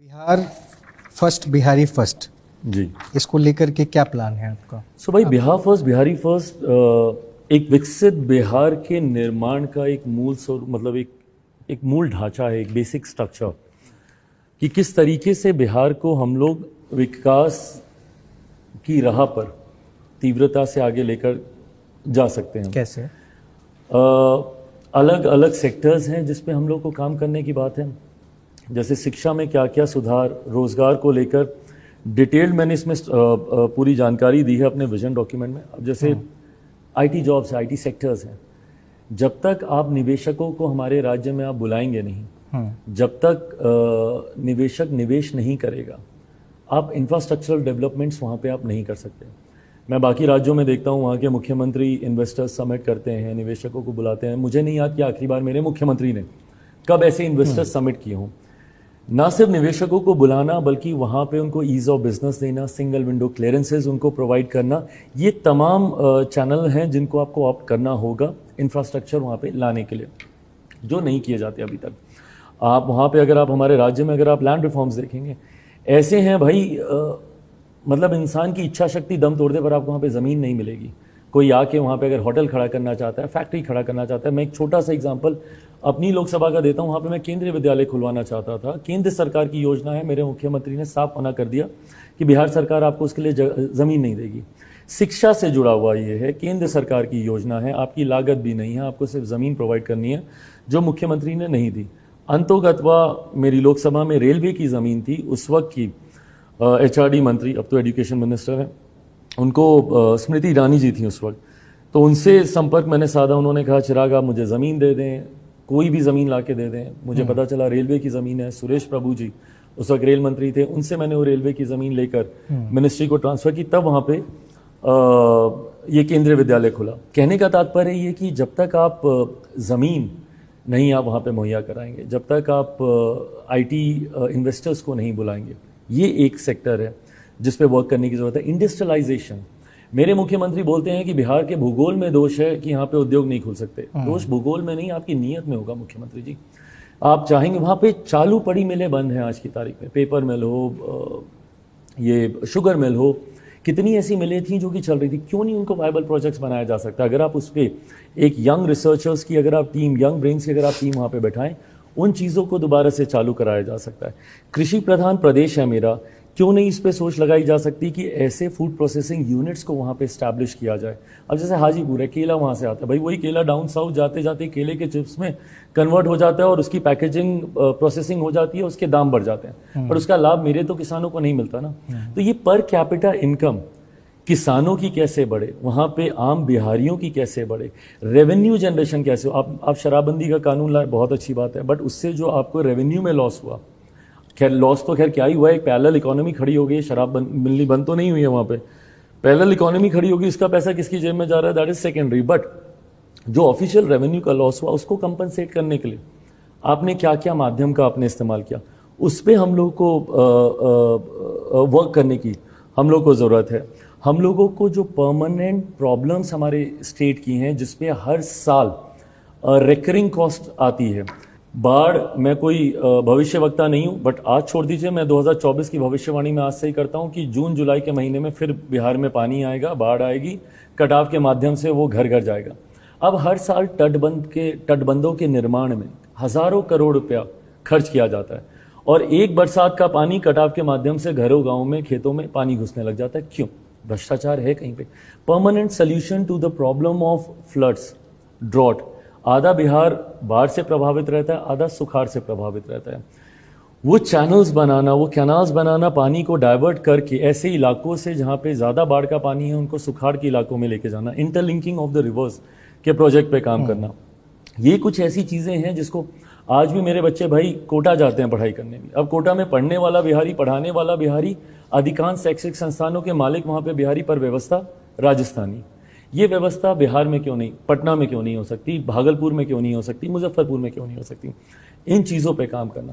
Bihar first, Bihari first, जी। इसको लेकर के क्या प्लान है आपका? भाई बिहार फर्स्ट, बिहारी फर्स्ट एक विकसित बिहार के निर्माण का एक मूल स्वरूप, मतलब एक मूल ढांचा है, एक बेसिक स्ट्रक्चर कि किस तरीके से बिहार को हम लोग विकास की राह पर तीव्रता से आगे लेकर जा सकते हैं। कैसे? अलग अलग सेक्टर्स हैं जिस पे हम लोग को काम करने की बात है। जैसे शिक्षा में क्या क्या सुधार, रोजगार को लेकर डिटेल्ड मैंने इसमें पूरी जानकारी दी है अपने विजन डॉक्यूमेंट में। अब जैसे आईटी जॉब्स, आईटी सेक्टर्स हैं, जब तक आप निवेशकों को हमारे राज्य में आप बुलाएंगे नहीं, जब तक निवेशक निवेश नहीं करेगा, आप इंफ्रास्ट्रक्चरल डेवलपमेंट्स वहाँ पे आप नहीं कर सकते। मैं बाकी राज्यों में देखता हूँ, वहाँ के मुख्यमंत्री इन्वेस्टर्स समिट करते हैं, निवेशकों को बुलाते हैं। मुझे नहीं याद कि आखिरी बार मेरे मुख्यमंत्री ने कब ऐसे इन्वेस्टर्स समिट किए हों। ना सिर्फ निवेशकों को बुलाना, बल्कि वहाँ पे उनको ईज ऑफ बिजनेस देना, सिंगल विंडो क्लियरेंसेज उनको प्रोवाइड करना, ये तमाम चैनल हैं जिनको आपको ऑप्ट करना होगा इंफ्रास्ट्रक्चर वहाँ पे लाने के लिए, जो नहीं किए जाते अभी तक। आप वहाँ पे अगर आप हमारे राज्य में अगर आप लैंड रिफॉर्म्स देखेंगे, ऐसे हैं भाई, मतलब इंसान की इच्छा शक्ति दम तोड़ दे पर आपको वहाँ पे ज़मीन नहीं मिलेगी। कोई आके वहाँ पे अगर होटल खड़ा करना चाहता है, फैक्ट्री खड़ा करना चाहता है। मैं एक छोटा सा एग्जांपल अपनी लोकसभा का देता हूँ। वहाँ पे मैं केंद्रीय विद्यालय खुलवाना चाहता था, केंद्र सरकार की योजना है, मेरे मुख्यमंत्री ने साफ मना कर दिया कि बिहार सरकार आपको उसके लिए ज़मीन नहीं देगी। शिक्षा से जुड़ा हुआ ये है, केंद्र सरकार की योजना है, आपकी लागत भी नहीं है, आपको सिर्फ ज़मीन प्रोवाइड करनी है, जो मुख्यमंत्री ने नहीं दी। अंतोगत्वा मेरी लोकसभा में रेलवे की ज़मीन थी, उस वक्त की HRD मंत्री, अब तो एजुकेशन मिनिस्टर हैं, उनको स्मृति ईरानी जी थी उस वक्त। तो उनसे संपर्क मैंने साधा, उन्होंने कहा चिराग आप मुझे ज़मीन दे दें, कोई भी ज़मीन ला के दे दें। मुझे पता चला रेलवे की ज़मीन है। सुरेश प्रभु जी उस वक्त रेल मंत्री थे, उनसे मैंने वो रेलवे की ज़मीन लेकर मिनिस्ट्री को ट्रांसफ़र की, तब वहाँ पे ये केंद्रीय विद्यालय खुला। कहने का तात्पर्य ये कि जब तक आप ज़मीन नहीं आप वहाँ पे मुहैया कराएंगे, जब तक आप IT इन्वेस्टर्स को नहीं बुलाएंगे, ये एक सेक्टर है जिस पे वर्क करने की ज़रूरत है। इंडस्ट्रियलाइजेशन, मेरे मुख्यमंत्री बोलते हैं कि बिहार के भूगोल में दोष है कि यहाँ पे उद्योग नहीं खुल सकते। दोष भूगोल में नहीं, आपकी नीयत में होगा मुख्यमंत्री जी। आप चाहेंगे, वहाँ पे चालू पड़ी मिलें बंद हैं आज की तारीख में, पेपर मिल हो, ये शुगर मिल हो, कितनी ऐसी मिलें थी जो कि चल रही थी, क्यों नहीं उनको वायबल प्रोजेक्ट्स बनाया जा सकता? अगर आप उस पर एक यंग रिसर्चर्स की अगर आप टीम, यंग ब्रेन्स की अगर आप टीम वहाँ पे बैठाएं, उन चीज़ों को दोबारा से चालू कराया जा सकता है। कृषि प्रधान प्रदेश है मेरा, क्यों नहीं इस पे सोच लगाई जा सकती कि ऐसे फूड प्रोसेसिंग यूनिट्स को वहाँ पे एस्टैब्लिश किया जाए? अब जैसे हाजीपुर है, केला वहाँ से आता है, भाई वही केला डाउन साउथ जाते जाते केले के चिप्स में कन्वर्ट हो जाता है और उसकी पैकेजिंग प्रोसेसिंग हो जाती है, उसके दाम बढ़ जाते हैं, पर उसका लाभ मेरे तो किसानों को नहीं मिलता ना। तो ये पर कैपिटा इनकम किसानों की कैसे बढ़े, वहाँ पे आम बिहारियों की कैसे बढ़े, रेवेन्यू जनरेशन कैसे हो। आप शराबबंदी का कानून लाए, बहुत अच्छी बात है, बट उससे जो आपको रेवेन्यू में लॉस हुआ, खैर लॉस तो खैर क्या ही हुआ, एक पैरेलल इकोनॉमी खड़ी हो गई, शराब मिलनी बंद तो नहीं हुई है वहाँ पे, पैरेलल इकोनॉमी खड़ी होगी, इसका पैसा किसकी जेब में जा रहा है, दैट इज सेकेंडरी। बट जो ऑफिशियल रेवेन्यू का लॉस हुआ, उसको कंपनसेट करने के लिए आपने क्या क्या माध्यम का आपने इस्तेमाल किया, उस पर हम लोग को वर्क करने की हम लोग को ज़रूरत है। हम लोगों को जो परमानेंट प्रॉब्लम्स हमारे स्टेट की हैं, जिसपे हर साल रिकरिंग कॉस्ट आती है, बाढ़, मैं कोई भविष्यवक्ता नहीं हूँ, बट आज छोड़ दीजिए, मैं 2024 की भविष्यवाणी में आज से ही करता हूँ कि जून जुलाई के महीने में फिर बिहार में पानी आएगा, बाढ़ आएगी, कटाव के माध्यम से वो घर घर जाएगा। अब हर साल तटबंधों के निर्माण में हज़ारों करोड़ रुपया खर्च किया जाता है, और एक बरसात का पानी कटाव के माध्यम से घरों गाँव में खेतों में पानी घुसने लग जाता है। क्यों? भ्रष्टाचार है कहीं पे। Permanent solution to the problem of floods, drought, आधा बिहार बाढ़ से प्रभावित रहता है, आधा सुखाड़ से प्रभावित रहता है। वो चैनल्स बनाना, वो कैनाल्स बनाना, पानी को डाइवर्ट करके ऐसे इलाकों से जहाँ पे ज़्यादा बाढ़ का पानी है उनको सुखाड़ के इलाकों में लेके जाना, इंटरलिंकिंग ऑफ द रिवर्स के प्रोजेक्ट पे काम करना, ये कुछ ऐसी चीज़ें हैं जिसको आज भी मेरे बच्चे भाई कोटा जाते हैं पढ़ाई करने में। अब कोटा में पढ़ने वाला बिहारी, पढ़ाने वाला बिहारी, अधिकांश शैक्षिक संस्थानों के मालिक वहाँ पे बिहारी, पर व्यवस्था राजस्थानी। ये व्यवस्था बिहार में क्यों नहीं, पटना में क्यों नहीं हो सकती, भागलपुर में क्यों नहीं हो सकती, मुजफ्फरपुर में क्यों नहीं हो सकती? इन चीज़ों पे काम करना।